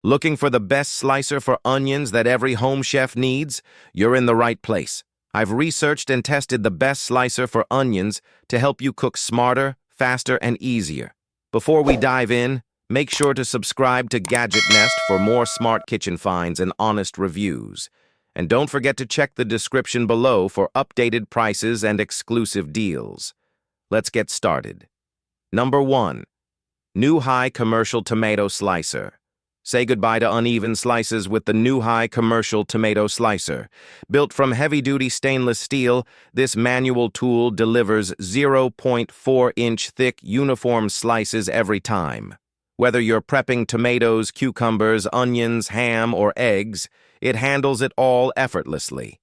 Looking for the best slicer for onions that every home chef needs? You're in the right place. I've researched and tested the best slicer for onions to help you cook smarter, faster, and easier. Before we dive in, make sure to subscribe to GadgetNest for more smart kitchen finds and honest reviews. And don't forget to check the description below for updated prices and exclusive deals. Let's get started. Number 1. New High Commercial Tomato Slicer. Say goodbye to uneven slices with the New High Commercial Tomato Slicer. Built from heavy-duty stainless steel, this manual tool delivers 0.4-inch thick uniform slices every time. Whether you're prepping tomatoes, cucumbers, onions, ham, or eggs, it handles it all effortlessly.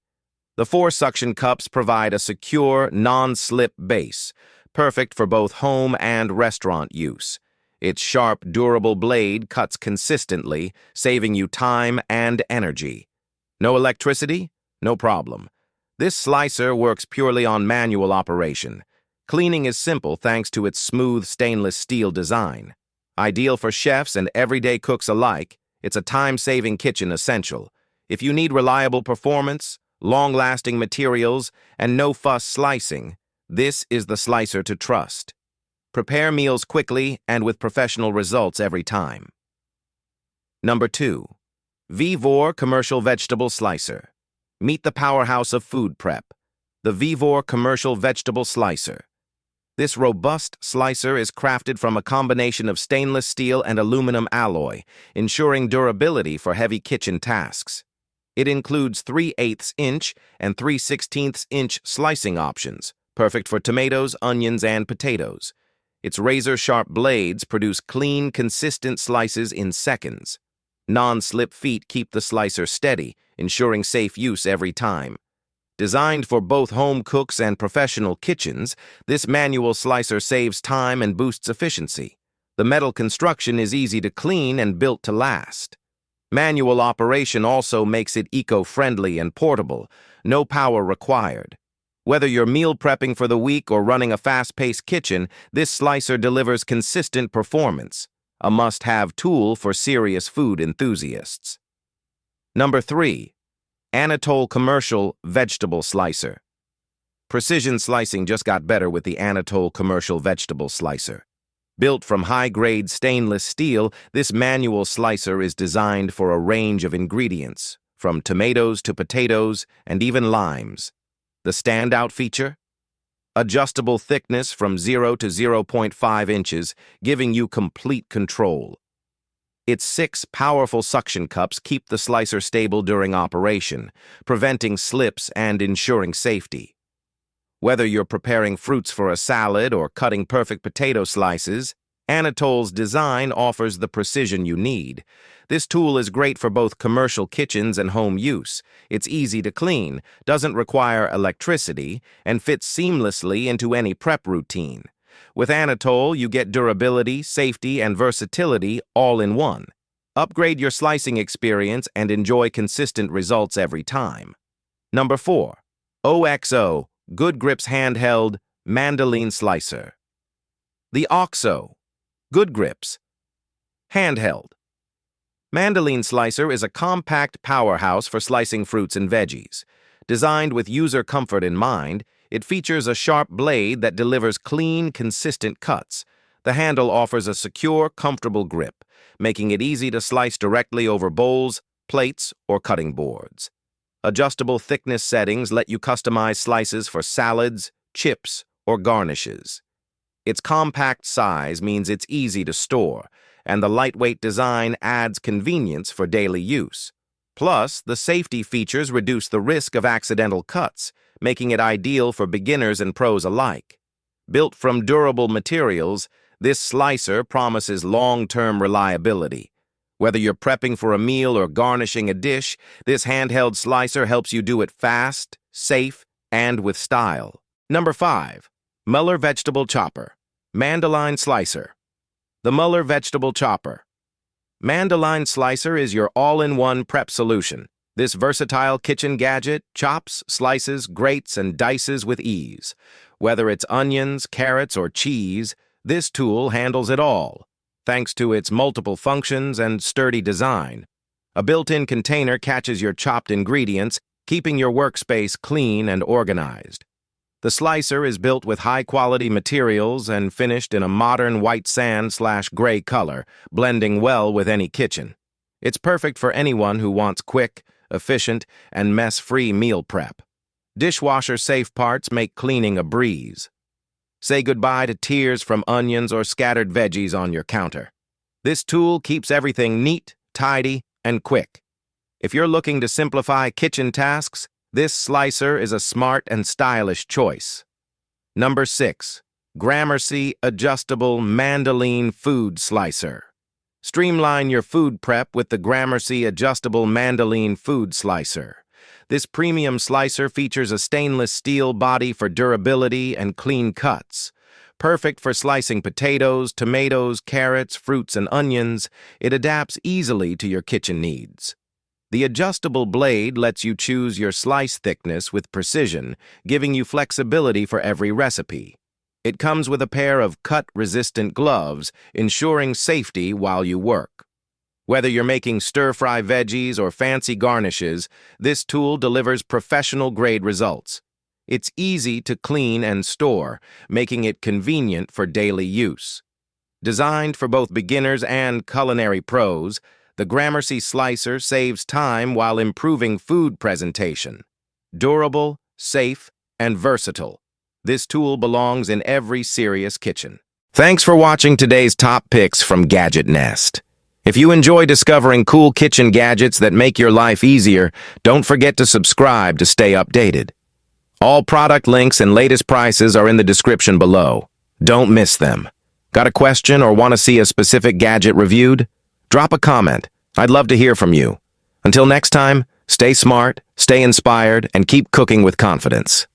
The 4 suction cups provide a secure, non-slip base, perfect for both home and restaurant use. Its sharp, durable blade cuts consistently, saving you time and energy. No electricity? No problem. This slicer works purely on manual operation. Cleaning is simple thanks to its smooth stainless steel design. Ideal for chefs and everyday cooks alike, it's a time-saving kitchen essential. If you need reliable performance, long-lasting materials, and no-fuss slicing, this is the slicer to trust. Prepare meals quickly and with professional results every time. Number 2. Vivor Commercial Vegetable Slicer. Meet the powerhouse of food prep, the Vivor Commercial Vegetable Slicer. This robust slicer is crafted from a combination of stainless steel and aluminum alloy, ensuring durability for heavy kitchen tasks. It includes 3/8-inch and 3/16-inch slicing options, perfect for tomatoes, onions, and potatoes. Its razor-sharp blades produce clean, consistent slices in seconds. Non-slip feet keep the slicer steady, ensuring safe use every time. Designed for both home cooks and professional kitchens, this manual slicer saves time and boosts efficiency. The metal construction is easy to clean and built to last. Manual operation also makes it eco-friendly and portable, no power required. Whether you're meal prepping for the week or running a fast-paced kitchen, this slicer delivers consistent performance, a must-have tool for serious food enthusiasts. Number 3. Anatole Commercial Vegetable Slicer. Precision slicing just got better with the Anatole Commercial Vegetable Slicer. Built from high-grade stainless steel, this manual slicer is designed for a range of ingredients, from tomatoes to potatoes and even limes. The standout feature? Adjustable thickness from 0 to 0.5 inches, giving you complete control. Its 6 powerful suction cups keep the slicer stable during operation, preventing slips and ensuring safety. Whether you're preparing fruits for a salad or cutting perfect potato slices, Anatole's design offers the precision you need. This tool is great for both commercial kitchens and home use. It's easy to clean, doesn't require electricity, and fits seamlessly into any prep routine. With Anatole, you get durability, safety, and versatility all in one. Upgrade your slicing experience and enjoy consistent results every time. Number 4. OXO Good Grips Handheld Mandolin Slicer. The OXO Good Grips Handheld Mandolin Slicer is a compact powerhouse for slicing fruits and veggies. Designed with user comfort in mind, it features a sharp blade that delivers clean, consistent cuts. The handle offers a secure, comfortable grip, making it easy to slice directly over bowls, plates, or cutting boards. Adjustable thickness settings let you customize slices for salads, chips, or garnishes. Its compact size means it's easy to store, and the lightweight design adds convenience for daily use. Plus, the safety features reduce the risk of accidental cuts, making it ideal for beginners and pros alike. Built from durable materials, this slicer promises long-term reliability. Whether you're prepping for a meal or garnishing a dish, this handheld slicer helps you do it fast, safe, and with style. Number 5. Muller Vegetable Chopper Mandolin Slicer. The Muller Vegetable Chopper. Mandolin Slicer is your all-in-one prep solution. This versatile kitchen gadget chops, slices, grates, and dices with ease. Whether it's onions, carrots, or cheese, this tool handles it all. thanks to its multiple functions and sturdy design. A built-in container catches your chopped ingredients, keeping your workspace clean and organized. The slicer is built with high-quality materials and finished in a modern white sand/gray color, blending well with any kitchen. It's perfect for anyone who wants quick, efficient, and mess-free meal prep. Dishwasher-safe parts make cleaning a breeze. Say goodbye to tears from onions or scattered veggies on your counter. This tool keeps everything neat, tidy, and quick. If you're looking to simplify kitchen tasks, this slicer is a smart and stylish choice. Number 6. Gramercy Adjustable Mandolin Food Slicer. Streamline your food prep with the Gramercy Adjustable Mandolin Food Slicer. This premium slicer features a stainless steel body for durability and clean cuts. Perfect for slicing potatoes, tomatoes, carrots, fruits, and onions, it adapts easily to your kitchen needs. The adjustable blade lets you choose your slice thickness with precision, giving you flexibility for every recipe. It comes with a pair of cut-resistant gloves, ensuring safety while you work. Whether you're making stir-fry veggies or fancy garnishes, this tool delivers professional-grade results. It's easy to clean and store, making it convenient for daily use. Designed for both beginners and culinary pros, the Gramercy slicer saves time while improving food presentation. Durable, safe, and versatile, this tool belongs in every serious kitchen. Thanks for watching today's top picks from GadgetNest. If you enjoy discovering cool kitchen gadgets that make your life easier, don't forget to subscribe to stay updated. All product links and latest prices are in the description below. Don't miss them. Got a question or want to see a specific gadget reviewed? Drop a comment. I'd love to hear from you. Until next time, stay smart, stay inspired, and keep cooking with confidence.